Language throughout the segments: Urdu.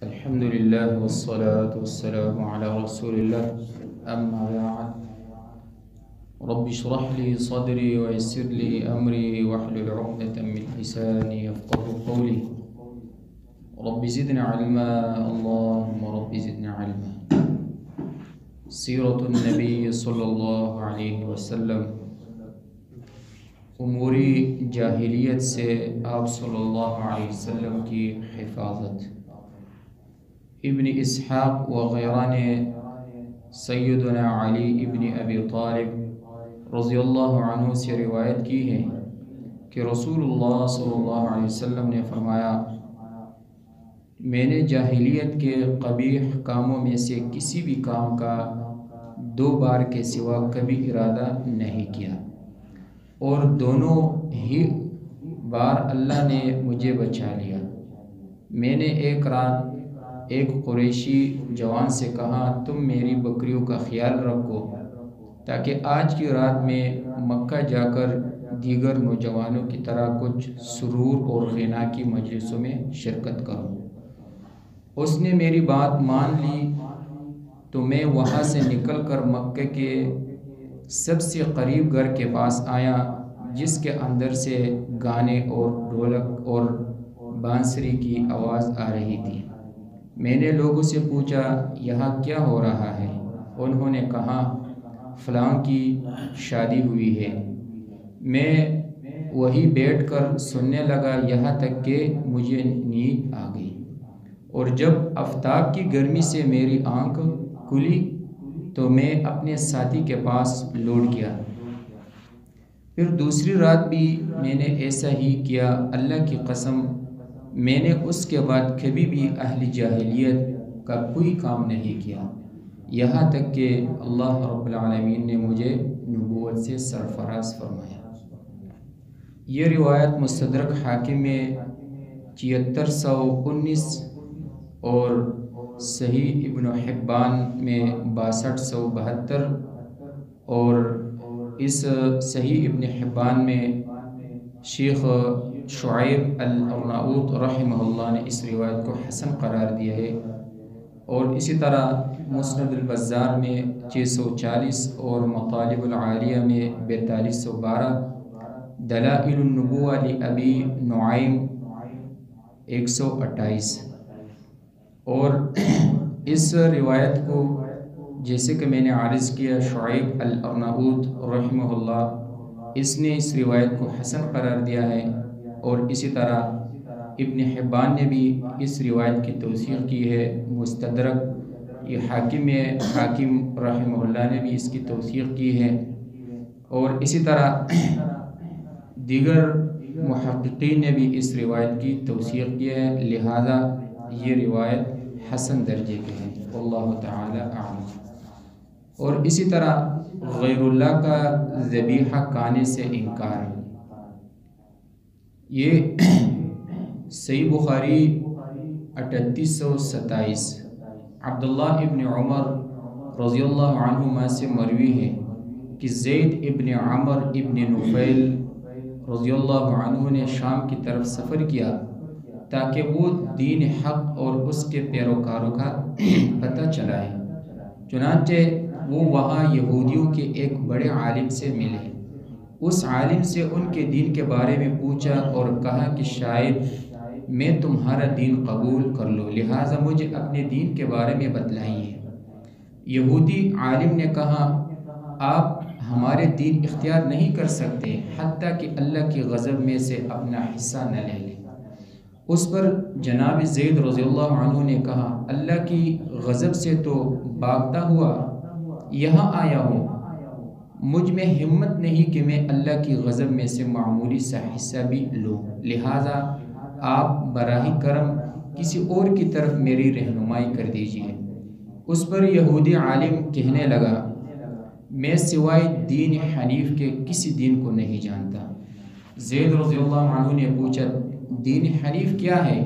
الحمد لله والصلاة والسلام على رسول الله. أما بعد، رب اشرح لي صدري ويسر لي أمري واحلل عقدة من لساني يفقهوا قولي. رب زدنا علما، اللهم رب زدنا علما. سیرت النبی صلی اللہ علیہ وسلم، امور جاہلیت سے آپ صلی اللہ علیہ وسلم کی حفاظت. ابن اسحاق وغیرہ نے سیدنا علی ابن ابی طالب رضی اللہ عنہ سے روایت کی ہے کہ رسول اللہ صلی اللہ علیہ وسلم نے فرمایا، میں نے جاہلیت کے قبیح کاموں میں سے کسی بھی کام کا 2 بار کے سوا کبھی ارادہ نہیں کیا، اور دونوں ہی بار اللہ نے مجھے بچا لیا. میں نے ایک رات ایک قریشی جوان سے کہا، تم میری بکریوں کا خیال رکھو تاکہ آج کی رات میں مکہ جا کر دیگر نوجوانوں کی طرح کچھ سرور اور غنا کی مجلسوں میں شرکت کروں. اس نے میری بات مان لی تو میں وہاں سے نکل کر مکہ کے سب سے قریب گھر کے پاس آیا، جس کے اندر سے گانے اور ڈھولک اور بانسری کی آواز آ رہی تھی. میں نے لوگوں سے پوچھا، یہاں کیا ہو رہا ہے؟ انہوں نے کہا، فلاں کی شادی ہوئی ہے. میں وہی بیٹھ کر سننے لگا یہاں تک کہ مجھے نیند آ گئی، اور جب آفتاب کی گرمی سے میری آنکھ کھلی تو میں اپنے ساتھی کے پاس لوٹ گیا. پھر دوسری رات بھی میں نے ایسا ہی کیا. اللہ کی قسم، میں نے اس کے بعد کبھی بھی اہل جاہلیت کا کوئی کام نہیں کیا، یہاں تک کہ اللہ رب العالمین نے مجھے نبوت سے سرفراز فرمایا. یہ روایت مستدرک حاکم میں 7319 اور صحیح ابن حبان میں 6272 اور اس صحیح ابن حبان میں شیخ شعیب الارناؤط رحمہ اللہ نے اس روایت کو حسن قرار دیا ہے. اور اسی طرح مسند البزار میں 640 اور مطالب العالیہ میں 4212، دلائل النبوہ لابی نعیم 128. اور اس روایت کو جیسے کہ میں نے عرض کیا، شعیب الارناؤط رحمہ اللہ اس نے اس روایت کو حسن قرار دیا ہے، اور اسی طرح ابن حبان نے بھی اس روایت کی توثیق کی ہے. مستدرک یہ حاکم رحمہ اللہ نے بھی اس کی توثیق کی ہے، اور اسی طرح دیگر محققین نے بھی اس روایت کی توثیق کی ہے، لہذا یہ روایت حسن درجے کی ہے. واللہ تعالی اعلم. اور اسی طرح غیر اللہ کا ذبیحہ کھانے سے انکار. یہ صحیح بخاری 3827 عبداللہ ابن عمر رضی اللہ عنہما سے مروی ہے کہ زید ابن عمر ابن نفیل رضی اللہ عنہ نے شام کی طرف سفر کیا تاکہ وہ دین حق اور اس کے پیروکاروں کا پتہ چلائے. چنانچہ وہ وہاں یہودیوں کے ایک بڑے عالم سے ملے. اس عالم سے ان کے دین کے بارے میں پوچھا اور کہا کہ شاید میں تمہارا دین قبول کر لوں، لہٰذا مجھے اپنے دین کے بارے میں بتلائیے. یہودی عالم نے کہا، آپ ہمارے دین اختیار نہیں کر سکتے حتیٰ کہ اللہ کی غضب میں سے اپنا حصہ نہ لے لیں. اس پر جناب زید رضی اللہ عنہ نے کہا، اللہ کی غضب سے تو بھاگتا ہوا یہاں آیا ہوں. مجھ میں ہمت نہیں کہ میں اللہ کی غضب میں سے معمولی سا حصہ بھی لوں، لہٰذا آپ براہ کرم کسی اور کی طرف میری رہنمائی کر دیجیے. اس پر یہودی عالم کہنے لگا، میں سوائے دین حنیف کے کسی دین کو نہیں جانتا. زید رضی اللہ عنہ نے پوچھا، دین حنیف کیا ہے؟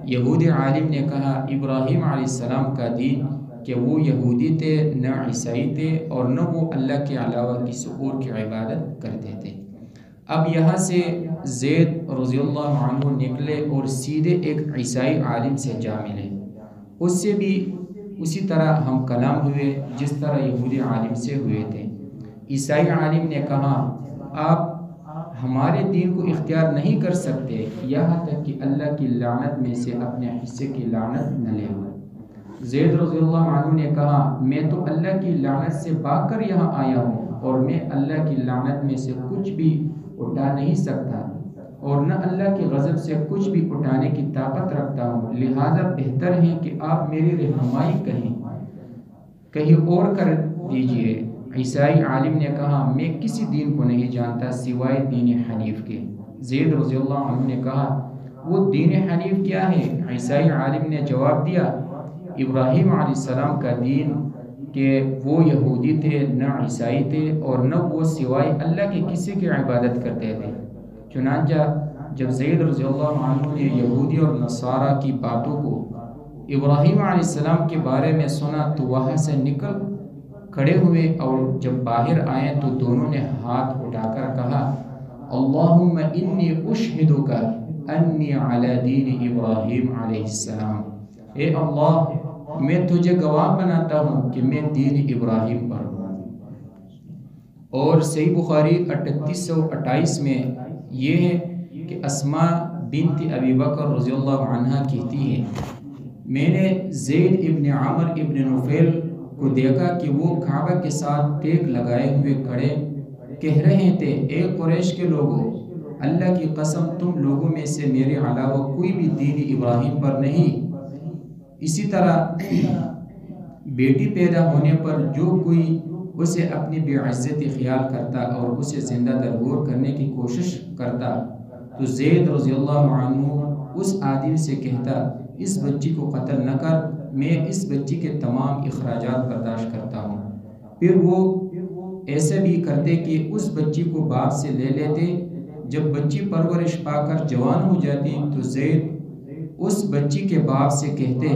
یہودی عالم نے کہا، ابراہیم علیہ السلام کا دین کہ وہ یہودی تھے نہ عیسائی تھے، اور نہ وہ اللہ کے علاوہ کسی اور کی عبادت کرتے تھے. اب یہاں سے زید رضی اللہ عنہ نکلے اور سیدھے ایک عیسائی عالم سے جا ملے. اس سے بھی اسی طرح ہم کلام ہوئے جس طرح یہودی عالم سے ہوئے تھے۔ عیسائی عالم نے کہا آپ ہمارے دین کو اختیار نہیں کر سکتے یہاں تک کہ اللہ کی لعنت میں سے اپنے حصے کی لعنت نہ لے۔ زید رضی اللہ عنہ نے کہا میں تو اللہ کی لعنت سے بھاگ کر یہاں آیا ہوں اور میں اللہ کی لعنت میں سے کچھ بھی اٹھا نہیں سکتا اور نہ اللہ کے غضب سے کچھ بھی اٹھانے کی طاقت رکھتا ہوں، لہذا بہتر ہے کہ آپ میری رہنمائی کہیں اور کر دیجئے۔ عیسائی عالم نے کہا میں کسی دین کو نہیں جانتا سوائے دین حنیف کے۔ زید رضی اللہ عنہ نے کہا وہ دین حنیف کیا ہے؟ عیسائی عالم نے جواب دیا ابراہیم علیہ السلام کا دین، کہ وہ یہودی تھے نہ عیسائی تھے اور نہ وہ سوائے اللہ کے کسی کی عبادت کرتے تھے۔ چنانچہ جب زید رضی اللہ عنہ نے یہودی اور نصارہ کی باتوں کو ابراہیم علیہ السلام کے بارے میں سنا تو وہاں سے نکل کھڑے ہوئے اور جب باہر آئے تو دونوں نے ہاتھ اٹھا کر کہا اللہم انی اشہدک انی علی دین ابراہیم علیہ السلام، اے اللہ میں تجھے گواہ بناتا ہوں کہ میں دین ابراہیم پر ہوں۔ اور صحیح بخاری 3828 میں یہ ہے کہ اسماء بنت ابی بکر رضی اللہ عنہ کہتی ہے میں نے زید ابن عمر ابن نفیل کو دیکھا کہ وہ کعبہ کے ساتھ ٹیک لگائے ہوئے کھڑے کہہ رہے تھے اے قریش کے لوگوں، اللہ کی قسم تم لوگوں میں سے میرے علاوہ کوئی بھی دین ابراہیم پر نہیں۔ اسی طرح بیٹی پیدا ہونے پر جو کوئی اسے اپنی بے عزتی خیال کرتا اور اسے زندہ درگور کرنے کی کوشش کرتا تو زید رضی اللہ عنہ اس آدمی سے کہتا اس بچی کو قتل نہ کر، میں اس بچی کے تمام اخراجات برداشت کرتا ہوں۔ پھر وہ ایسے بھی کرتے کہ اس بچی کو باپ سے لے لیتے۔ جب بچی پرورش پا کر جوان ہو جاتی تو زید اس بچی کے باپ سے کہتے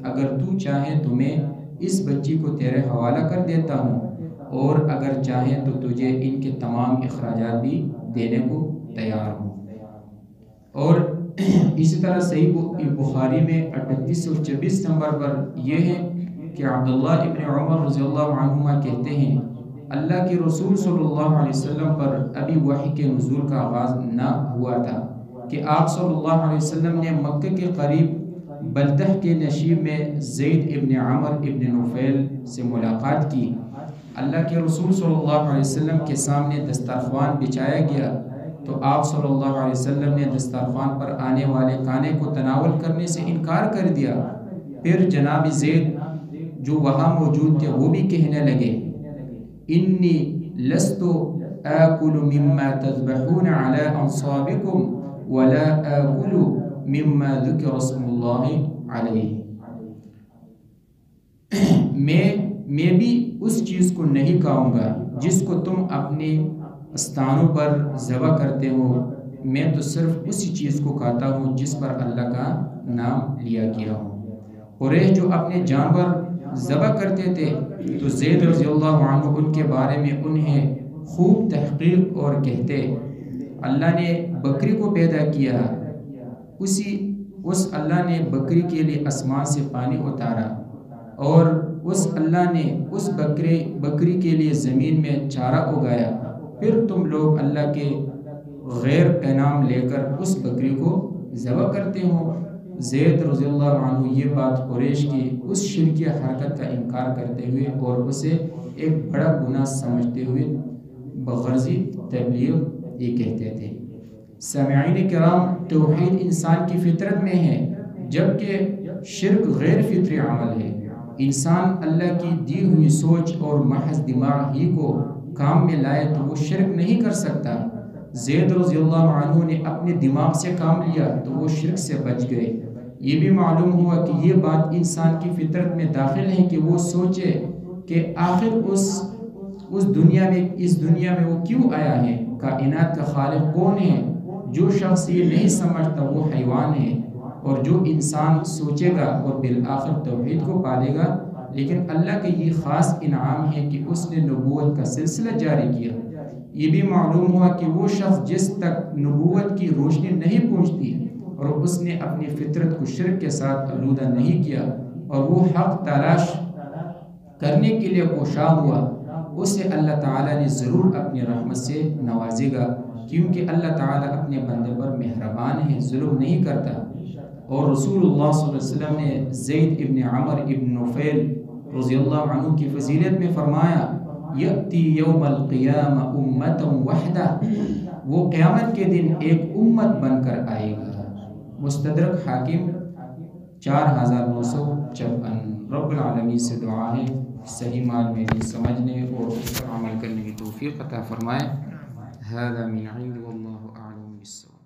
اگر تو چاہے تو میں اس بچی کو تیرے حوالہ کر دیتا ہوں اور اگر چاہے تو تجھے ان کے تمام اخراجات بھی دینے کو تیار ہوں۔ اور اسی طرح صحیح بخاری میں 3824 نمبر پر یہ ہے کہ عبداللہ ابن عمر رضی اللہ عنہما کہتے ہیں اللہ کے رسول صلی اللہ علیہ وسلم پر ابھی وحی کے نزول کا آغاز نہ ہوا تھا کہ آپ صلی اللہ علیہ وسلم نے مکہ کے قریب بلتہ کے نشیب میں زید ابن عمر ابن نفیل سے ملاقات کی۔ اللہ کے رسول صلی اللہ علیہ وسلم کے سامنے دسترخوان بچھایا گیا تو آپ صلی اللہ علیہ وسلم نے دسترخوان پر آنے والے کھانے کو تناول کرنے سے انکار کر دیا۔ پھر جناب زید جو وہاں موجود تھے وہ بھی کہنے لگے انی لست آکل مما تذبحون علی انصابکم ولا آکل مما ذکر اسم اللہ علیہ، میں بھی اس چیز کو نہیں کھاؤں گا جس کو تم اپنے استانوں پر ذبح کرتے ہو، میں تو صرف اسی چیز کو کھاتا ہوں جس پر اللہ کا نام لیا گیا ہو۔ قریش جو اپنے جانور ذبح کرتے تھے تو زید رضی اللہ عنہ ان کے بارے میں انہیں خوب تحقیق اور کہتے اللہ نے بکری کو پیدا کیا، اس اللہ نے بکری کے لیے آسمان سے پانی اتارا اور اس اللہ نے اس بکری کے لیے زمین میں چارہ اگایا، پھر تم لوگ اللہ کے غیر انعام لے کر اس بکری کو ذبح کرتے ہو۔ زید رضی اللہ عنہ یہ بات قریش کی اس شرکی حرکت کا انکار کرتے ہوئے اور اسے ایک بڑا گناہ سمجھتے ہوئے بغرضی تبلیغ یہ کہتے تھے۔ سامعین کرام، توحید انسان کی فطرت میں ہے جبکہ شرک غیر فطری عمل ہے۔ انسان اللہ کی دی ہوئی سوچ اور محض دماغ ہی کو کام میں لائے تو وہ شرک نہیں کر سکتا۔ زید رضی اللہ عنہ نے اپنے دماغ سے کام لیا تو وہ شرک سے بچ گئے۔ یہ بھی معلوم ہوا کہ یہ بات انسان کی فطرت میں داخل ہے کہ وہ سوچے کہ آخر اس دنیا میں وہ کیوں آیا ہے، کائنات کا خالق کون ہے۔ جو شخص یہ نہیں سمجھتا وہ حیوان ہے، اور جو انسان سوچے گا وہ بالآخر توحید کو پالے گا۔ لیکن اللہ کا یہ خاص انعام ہے کہ اس نے نبوت کا سلسلہ جاری کیا۔ یہ بھی معلوم ہوا کہ وہ شخص جس تک نبوت کی روشنی نہیں پہنچتی اور اس نے اپنی فطرت کو شرک کے ساتھ آلودہ نہیں کیا، اور وہ حق تلاش کرنے کے لیے کوشاں ہوا، اسے اللہ تعالیٰ نے ضرور اپنی رحمت سے نوازے گا، کیونکہ اللہ تعالیٰ اپنے بندے پر مہربان ہے، ظلم نہیں کرتا۔ اور رسول اللہ صلی اللہ علیہ وسلم نے زید ابن عمر ابن نفیل رضی اللہ عنہ کی فضیلت میں فرمایا، یأتی یوم القیامہ امتا وحدہ، وہ قیامت کے دن ایک امت بن کر آئے گا۔ مستدرک حاکم 4956۔ رب العالمین سے دعا ہے صحیح معنی میں سمجھنے اور اس پر عمل کرنے کی توفیق عطا فرمائے۔ ھذا من عند واللہ اعلم بالصواب۔